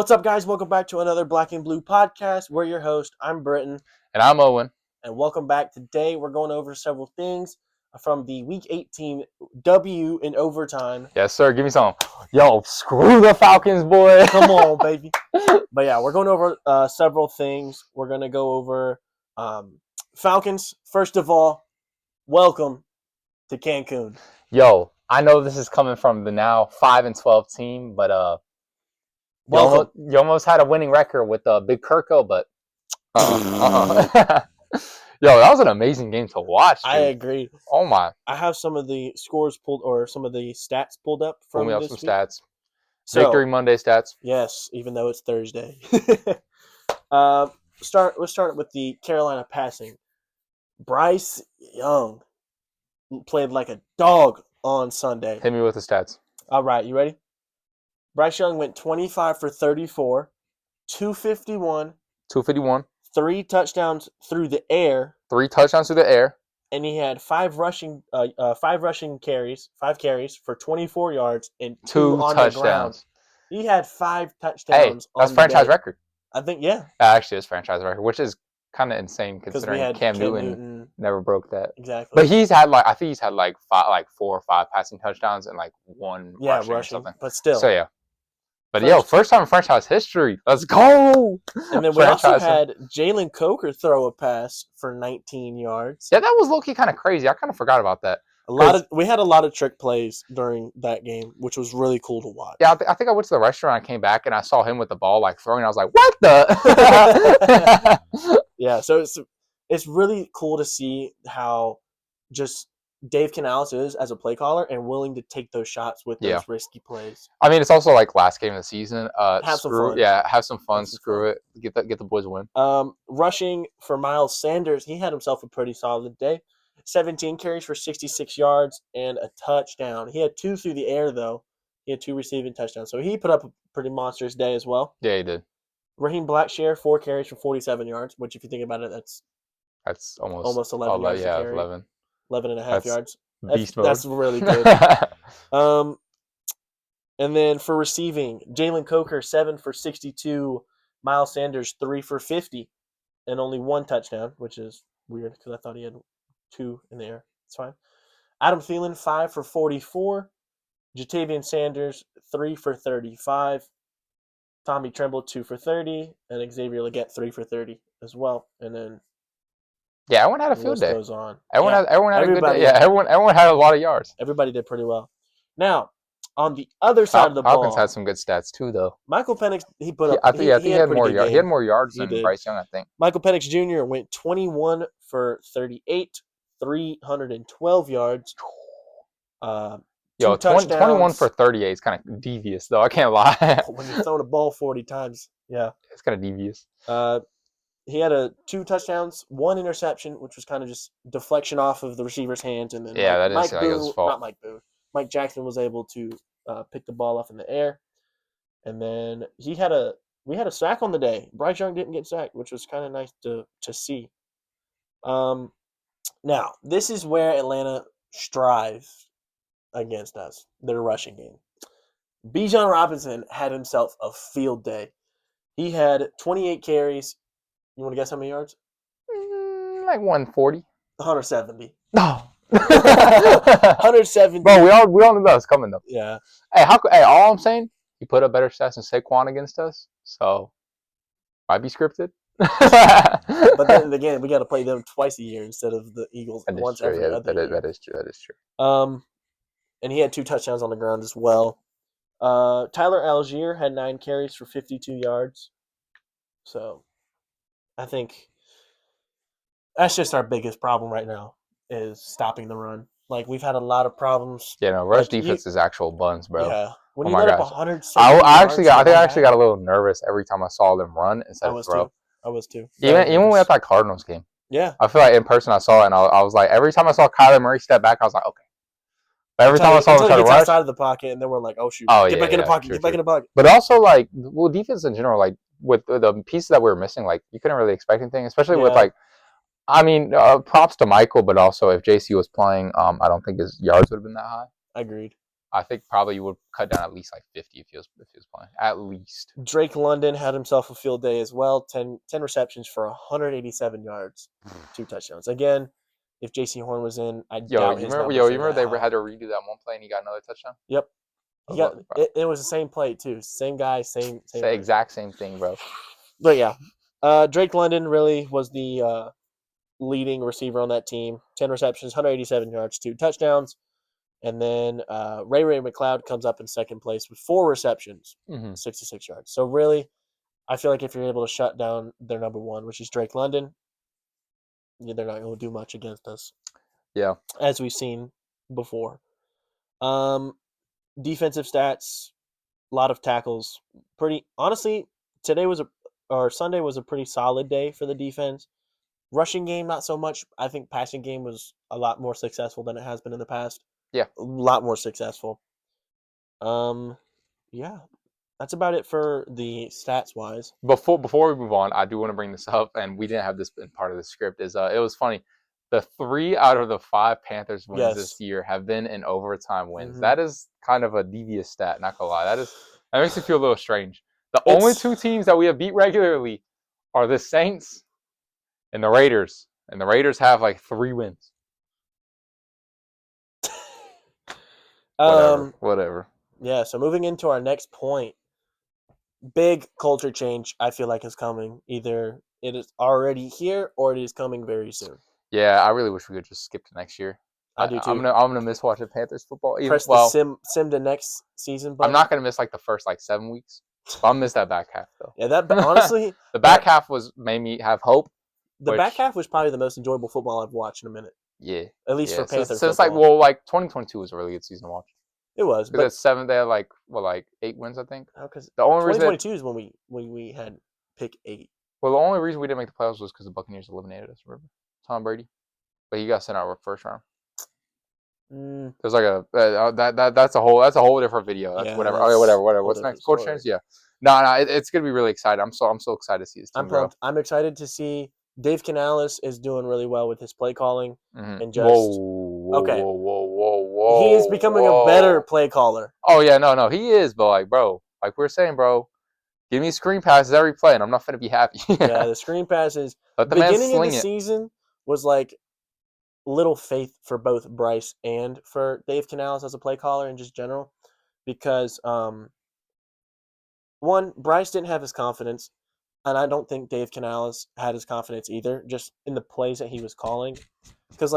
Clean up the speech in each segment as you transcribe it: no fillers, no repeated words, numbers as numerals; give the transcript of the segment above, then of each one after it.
What's up, guys? Welcome back to another Black and Blue podcast. We're your host. I'm Britton. And I'm Owen. And welcome back. Today, we're going over several things from the Week 18 W in overtime. Yes, sir. Give me some. Yo, screw the Falcons, boy. Come on, baby. But yeah, we're going over several things. We're going to go over Falcons. First of all, welcome to Cancun. Yo, I know this is coming from the now 5-12 team, but you almost had a winning record with Big Kirko, but Yo, that was an amazing game to watch, dude. I agree. Oh my! I have some of the scores pulled or some of the stats pulled up from Pull me up this some week. Stats. So, Victory Monday stats. Yes, even though it's Thursday. Let's start with the Carolina passing. Bryce Young played like a dog on Sunday. Hit me with the stats. All right, you ready? Bryce Young went 25 for 34, 251, 3 touchdowns through the air. 3 touchdowns through the air. And he had 5 carries for 24 yards and 2 on touchdowns. The ground. He had 5 touchdowns. Hey, that's franchise record. I think, yeah. Actually, it's franchise record, which is kind of insane considering Cam Newton never broke that. Exactly. But he's had I think he's had 4 or 5 passing touchdowns and 1 rushing or something. But still. So yeah. But first time in franchise history. Let's go. And then we also had Jalen Coker throw a pass for 19 yards. Yeah, that was low-key kind of crazy. I kind of forgot about that. We had a lot of trick plays during that game, which was really cool to watch. Yeah, I think I went to the restaurant. I came back and I saw him with the ball throwing. I was like, "What the?" Yeah, so it's really cool to see how just Dave Canales is as a play caller and willing to take those shots with those risky plays. I mean, it's also last game of the season. Have some fun. Yeah, have some fun. Screw it. Get the boys a win. Rushing for Miles Sanders, he had himself a pretty solid day. 17 carries for 66 yards and a touchdown. He had 2 through the air, though. He had 2 receiving touchdowns. So he put up a pretty monstrous day as well. Yeah, he did. Raheem Blackshear, 4 carries for 47 yards, which if you think about it, that's almost 11 yards. Yeah, carry. 11 and a half yards. Beast mode. That's really good. And then for receiving, Jalen Coker, 7 for 62. Miles Sanders, 3 for 50. And only 1 touchdown, which is weird because I thought he had 2 in the air. It's fine. Adam Thielen, 5 for 44. Jatavian Sanders, 3 for 35. Tommy Tremble, 2 for 30. And Xavier Legette, 3 for 30 as well. And then everyone had a field day. Goes on. Everyone had a good day. Yeah, everyone had a lot of yards. Everybody did pretty well. Now, on the other side of the ball, Falcons had some good stats too, though. Michael Penix, he put up. I think he had more yards. He had more yards than Bryce Young, I think. Michael Penix Jr. went 21 for 38, 312 yards. 21 for 38 is kind of devious, though. I can't lie. When you're throwing a ball 40 times, yeah, it's kind of devious. He had 2 touchdowns, 1 interception, which was kind of just deflection off of the receiver's hands, and then that is his fault. Not Mike Boone. Mike Jackson was able to pick the ball up in the air, and then we had a sack on the day. Bryce Young didn't get sacked, which was kind of nice to see. Now this is where Atlanta strives against us. Their rushing game. Bijan Robinson had himself a field day. He had 28 carries. You want to guess how many yards? 140. 170. No. 170. Bro, we all knew that was coming though. Yeah. Hey, all I'm saying, he put up better stats than Saquon against us, so might be scripted. But then again, we got to play them twice a year instead of the Eagles once every other year. That is true. And he had 2 touchdowns on the ground as well. Tyler Algier had 9 carries for 52 yards. So, I think that's just our biggest problem right now is stopping the run. We've had a lot of problems. Yeah, no, rush defense is actual buns, bro. Yeah. When you let up 170 I actually got a little nervous every time I saw them run instead of throw. I was too. Even when we had that Cardinals game. Yeah. I feel like in person I saw it and I was like, every time I saw Kyler Murray step back, I was like, okay. But every time I saw him try to rush outside of the pocket, and then we're like, oh shoot, get back in the pocket, get back in the pocket. But also defense in general, with the pieces that we were missing, you couldn't really expect anything, especially with props to Michael, but also if JC was playing, I don't think his yards would have been that high. Agreed. I think probably you would cut down at least like 50 if he was playing. At least. Drake London had himself a field day as well. 10 receptions for 187 yards, 2 touchdowns. Again, if J.C. Horn was in, I doubt his numbers. You remember they had to redo that one play and he got another touchdown? Yep. He got it was the same play too. Same guy, same exact same thing, bro. But yeah. Drake London really was the leading receiver on that team. 10 receptions, 187 yards, 2 touchdowns. And then Ray McLeod comes up in second place with 4 receptions, 66 yards. So really, I feel like if you're able to shut down their number one, which is Drake London, they're not going to do much against us. Yeah. As we've seen before. Defensive stats, a lot of tackles. Honestly, Sunday was a pretty solid day for the defense. Rushing game, not so much. I think passing game was a lot more successful than it has been in the past. Yeah. A lot more successful. Yeah. That's about it for the stats wise. Before we move on, I do want to bring this up, and we didn't have this in part of the script. It was funny. The 3 out of the 5 Panthers wins this year have been in overtime wins. Mm-hmm. That is kind of a devious stat, not gonna lie. That makes me feel a little strange. The only 2 teams that we have beat regularly are the Saints and the Raiders. And the Raiders have like 3 wins. Whatever. Yeah, so moving into our next point. Big culture change, I feel like, is coming. Either it is already here or it is coming very soon. Yeah, I really wish we could just skip to next year. I do too. I'm gonna miss watching Panthers football. Press the sim to next season button. I'm not gonna miss like the first 7 weeks. I'll miss that back half though. Yeah, that honestly, the back half made me have hope. The back half was probably the most enjoyable football I've watched in a minute. Yeah, at least for Panthers. So it's football. 2022 was a really good season to watch. It was, but 7 they had 8 wins, I think. Because the only 2022 is when we had pick 8. Well, the only reason we didn't make the playoffs was because the Buccaneers eliminated us. Remember Tom Brady, but he got sent out first round. There's that's a whole different video. That's whatever. Okay, whatever. What's next? Coach change? Yeah. No, it's gonna be really exciting. I'm so excited to see this team grow. I'm excited to see Dave Canales is doing really well with his play calling and just whoa. He is becoming a better play caller. Oh yeah, no, he is. But bro, like we were saying, bro, give me screen passes every play, and I'm not gonna be happy. Yeah, the screen passes. Let the man beginning sling of the season was little faith for both Bryce and for Dave Canales as a play caller in just general, because one, Bryce didn't have his confidence, and I don't think Dave Canales had his confidence either, just in the plays that he was calling, because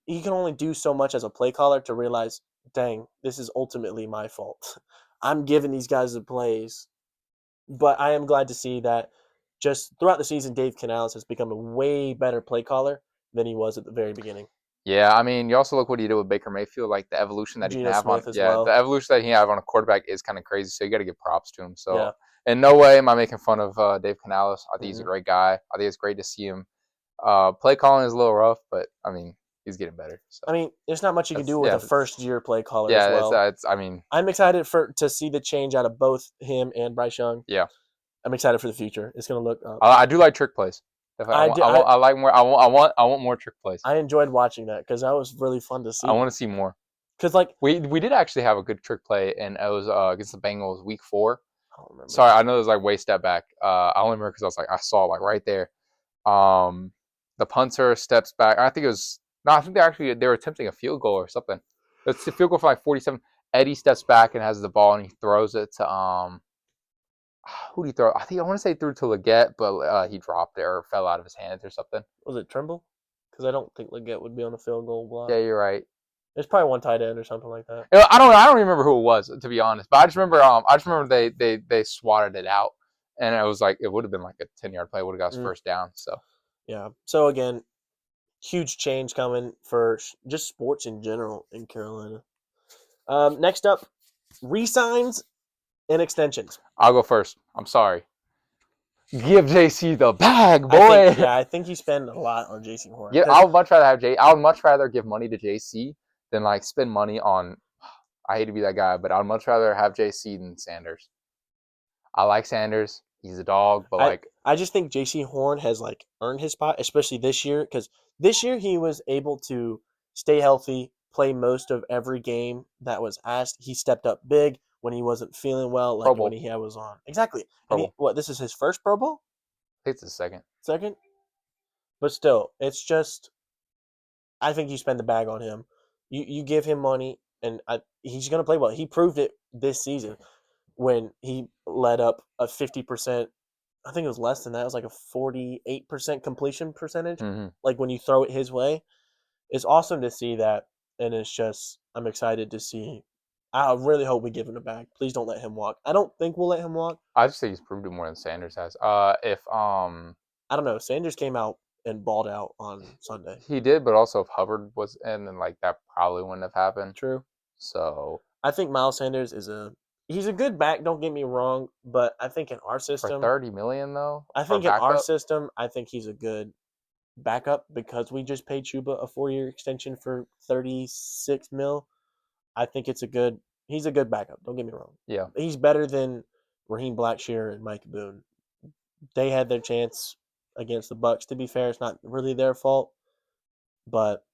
he can only do so much as a play caller to realize, dang, this is ultimately my fault. I'm giving these guys the plays, but I am glad to see that just throughout the season, Dave Canales has become a way better play caller than he was at the very beginning. Yeah, I mean, you also look what he did with Baker Mayfield, the evolution that he can have on. The evolution that he have on a quarterback is kind of crazy. So you got to give props to him. So in no way am I making fun of Dave Canales. I think he's a great guy. I think it's great to see him. Play calling is a little rough, but I mean, he's getting better. So. I mean, there's not much you can do with a first-year play caller as well. I'm excited to see the change out of both him and Bryce Young. Yeah, I'm excited for the future. It's going to look. I do like trick plays. I like more. I want more trick plays. I enjoyed watching that because that was really fun to see. I want to see more. Because we did actually have a good trick play, and it was against the Bengals week 4. I don't remember. Sorry, I know it was way step back. I only remember because I saw right there. The punter steps back. I think they were attempting a field goal or something. It's a field goal for 47. Eddie steps back and has the ball, and he throws it to who did he throw? I want to say threw to Leggett, but he dropped it or fell out of his hands or something. Was it Trimble? Because I don't think Leggett would be on the field goal block. Yeah, you're right. There's probably one tight end or something like that. I don't remember who it was, to be honest. But I just remember they swatted it out, and it was it would have been a 10-yard play. Would have got his first down. So yeah. So again, huge change coming for just sports in general in Carolina. Next up, resigns and extensions. I'll go first. I'm sorry. Give JC the bag, boy. I think you spend a lot on JC Horn. Yeah, I would much rather give money to JC than spend money on. I hate to be that guy, but I'd much rather have JC than Sanders. I like Sanders. He's a dog, but I just think JC Horn has earned his spot, especially this year, because this year he was able to stay healthy, play most of every game that was asked. He stepped up big when he wasn't feeling well, Pro like when Bowl. he was on. Exactly. Pro And Bowl. this is his first Pro Bowl? I think it's the second. Second? But still, it's just I think you spend the bag on him. You give him money, and he's going to play well. He proved it this season when he led up a 50%. I think it was less than that. It was like a 48% completion percentage. Mm-hmm. Like when you throw it his way, it's awesome to see that, and it's just I'm excited to see. I really hope we give him a bag. Please don't let him walk. I don't think we'll let him walk. I just think he's proved it more than Sanders has. If I don't know. Sanders came out and balled out on Sunday. He did, but also if Hubbard was in, then like that probably wouldn't have happened. True. So I think Miles Sanders he's a good back. Don't get me wrong, but I think in our system, for $30 million though, I think in our system, I think he's a good backup because we just paid Chuba a 4-year extension for $36 million. I think he's a good backup. Don't get me wrong. Yeah, he's better than Raheem Blackshear and Mike Boone. They had their chance against the Bucs. To be fair, it's not really their fault, but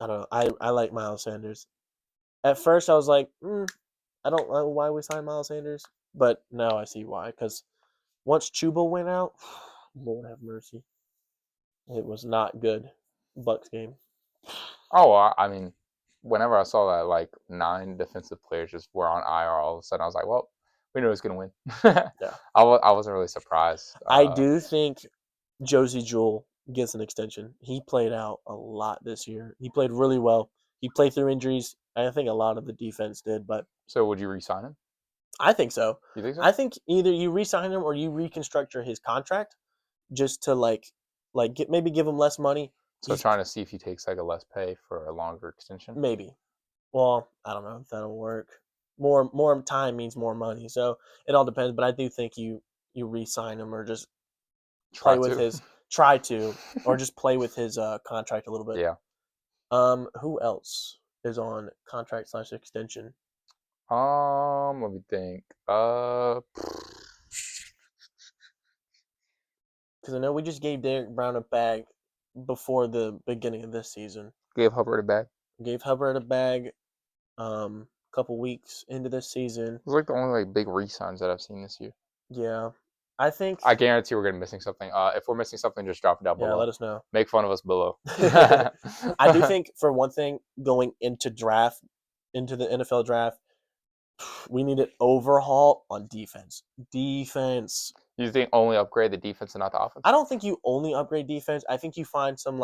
I don't know. I like Miles Sanders. At first, I was like, I don't know why we signed Miles Sanders, but now I see why. Because once Chuba went out, Lord have mercy, it was not good. Bucs game. Oh, I mean, whenever I saw that like 9 defensive players just were on IR, all of a sudden I was like, well, we knew he was gonna win. Yeah, I wasn't really surprised. I do think Josie Jewell gets an extension. He played out a lot this year. He played really well. He played through injuries. I think a lot of the defense did, but So would you re-sign him? I think so. You think so? I think either you re-sign him or you reconstruct his contract just to maybe give him less money. So trying to see if he takes like a less pay for a longer extension. Maybe. Well, I don't know if that'll work. More time means more money, so it all depends. But I do think you re-sign him or just Try to or just play with his contract a little bit. Yeah. Who else is on contract / extension? Let me think. Because I know we just gave Derek Brown a bag before the beginning of this season. Gave Hubbard a bag. Gave Hubbard a bag. Couple weeks into this season. It was like the only like big re-signs that I've seen this year. Yeah, I guarantee we're gonna be missing something. If we're missing something, just drop it down below. Yeah, let us know. Make fun of us below. I do think for one thing, going into the NFL draft, we need an overhaul on defense. Defense. You think only upgrade the defense and not the offense? I don't think you only upgrade defense. I think you find some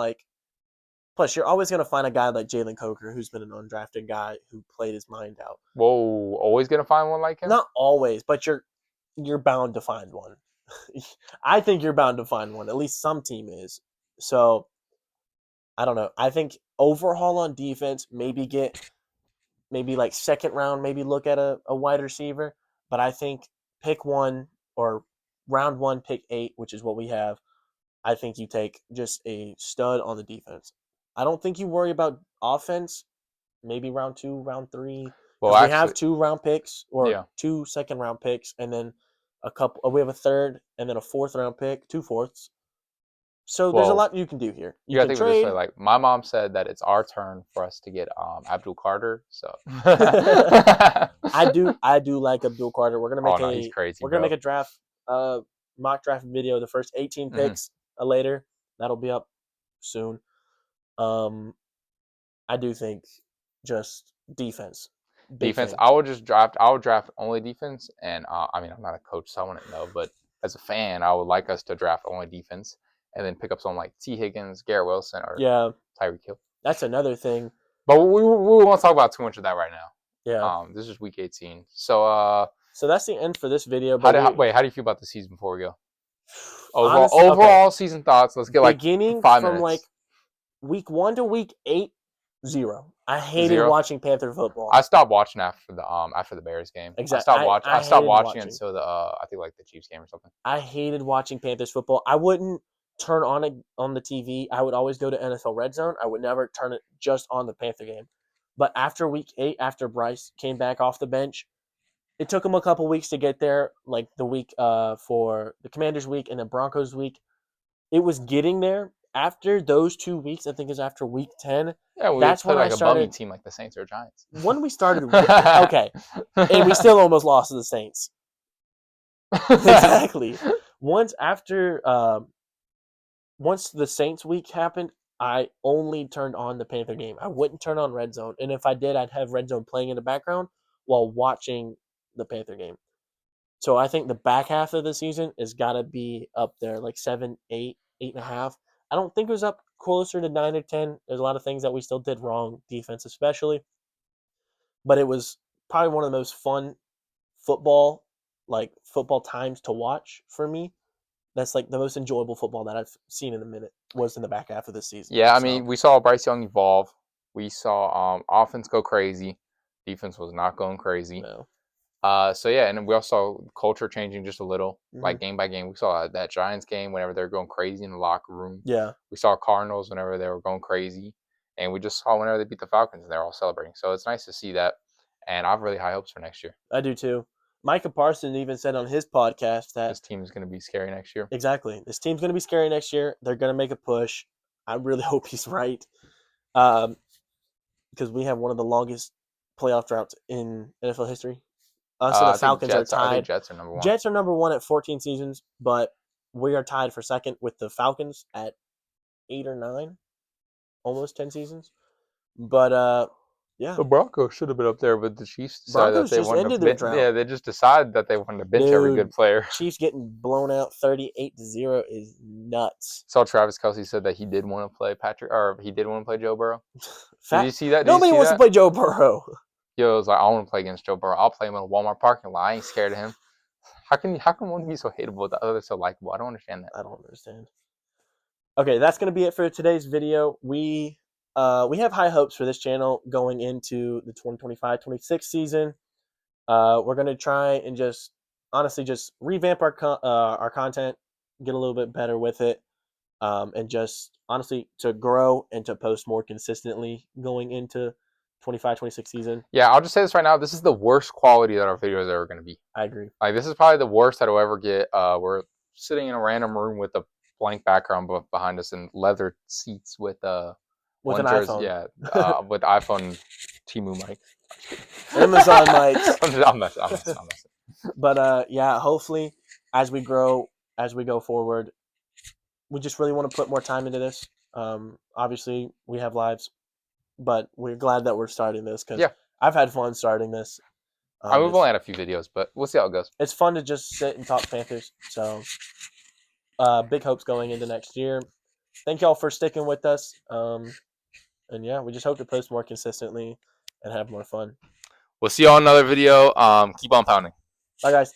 plus, you're always going to find a guy like Jalen Coker, who's been an undrafted guy who played his mind out. Whoa, always going to find one like him? Not always, but you're bound to find one. I think you're bound to find one. At least some team is. So, I don't know. I think overhaul on defense, maybe like second round, maybe look at a wide receiver. But I think pick one or round 1, pick 8, which is what we have. I think you take just a stud on the defense. I don't think you worry about offense. Maybe round 2, round 3. Well, we have 2 round picks or 2 second round picks, and then a couple. We have a third, and then a 4th round pick, 2 fourths. So there's a lot you can do here. You can trade. This way, like my mom said that it's our turn for us to get Abdul Carter. So I do like Abdul Carter. We're gonna make he's crazy. We're gonna make a draft, mock draft video. The first 18 picks later. That'll be up soon. I do think just defense. Defense. I would draft only defense, and I mean I'm not a coach, so I wouldn't know, but as a fan, I would like us to draft only defense. And then pick up someone like T. Higgins, Garrett Wilson, or Tyreek Hill. That's another thing. But we won't talk about too much of that right now. Yeah. This is week 18. So that's the end for this video. But how do you feel about the season before we go? Overall season thoughts. Let's get beginning 5 from minutes. Week 1 to week 8, 0. I hated watching Panther football. I stopped watching after the Bears game. Exactly. I stopped watching until I think the Chiefs game or something. I hated watching Panthers football. I wouldn't turn on the TV. I would always go to NFL Red Zone. I would never turn it just on the Panther game. But after week 8, after Bryce came back off the bench, it took him a couple weeks to get there, like the week for the Commanders week and the Broncos week. It was getting there. after those 2 weeks, I think it's after week 10. Yeah, we that's played when like I a bummy started. team like the Saints or Giants. When we started, okay, and we still almost lost to the Saints. Exactly. Once the Saints week happened, I only turned on the Panther game. I wouldn't turn on Red Zone, and if I did, I'd have Red Zone playing in the background while watching the Panther game. So I think the back half of the season has got to be up there, like 7, 8, 8.5. I don't think it was up closer to 9 or 10. There's a lot of things that we still did wrong, defense especially, but it was probably one of the most fun football times to watch for me. That's like the most enjoyable football that I've seen in a minute was in the back half of the season. Yeah, I mean, we saw Bryce Young evolve. We saw offense go crazy. Defense was not going crazy. No. So yeah, and we also saw culture changing just a little, like game by game. We saw that Giants game whenever they were going crazy in the locker room. Yeah. We saw Cardinals whenever they were going crazy, and we just saw whenever they beat the Falcons and they're all celebrating. So it's nice to see that, and I have really high hopes for next year. I do too. Micah Parsons even said on his podcast that this team is going to be scary next year. Exactly. This team's going to be scary next year. They're going to make a push. I really hope he's right, because we have one of the longest playoff droughts in NFL history. Us and the Falcons are tied. I think Jets are number 1. Jets are number 1 at 14 seasons, but we are tied for second with the Falcons at 8 or 9, almost 10 seasons. But yeah, the Broncos should have been up there, but the Chiefs decided Broncos that they just wanted ended to their drought. Yeah, they just decided that they wanted to bench every good player. Chiefs getting blown out 38-0 is nuts. Saw Travis Kelce said that he did want to play Joe Burrow. Did you see that? Nobody wants to play Joe Burrow. Yo, it was like, I want to play against Joe Burrow. I'll play him in a Walmart parking lot. I ain't scared of him. How can one be so hateable but the other so likable? I don't understand that. I don't understand. Okay, that's going to be it for today's video. We have high hopes for this channel going into the 2025-26 season. We're going to try and just revamp our content, get a little bit better with it, and just honestly to grow and to post more consistently going into 25-26 season. Yeah, I'll just say this right now. This is the worst quality that our videos are ever going to be. I agree. Like, this is probably the worst that I'll ever get. We're sitting in a random room with a blank background behind us and leather seats with an iPhone. Yeah, with iPhone Temu mic. Amazon mics. I'm messing. But yeah, hopefully as we grow, as we go forward, we just really want to put more time into this. Obviously we have lives, but we're glad that we're starting this because I've had fun starting this. We've only had a few videos, but we'll see how it goes. It's fun to just sit and talk Panthers. So big hopes going into next year. Thank y'all for sticking with us. And yeah, we just hope to post more consistently and have more fun. We'll see y'all in another video. Keep on pounding. Bye, guys.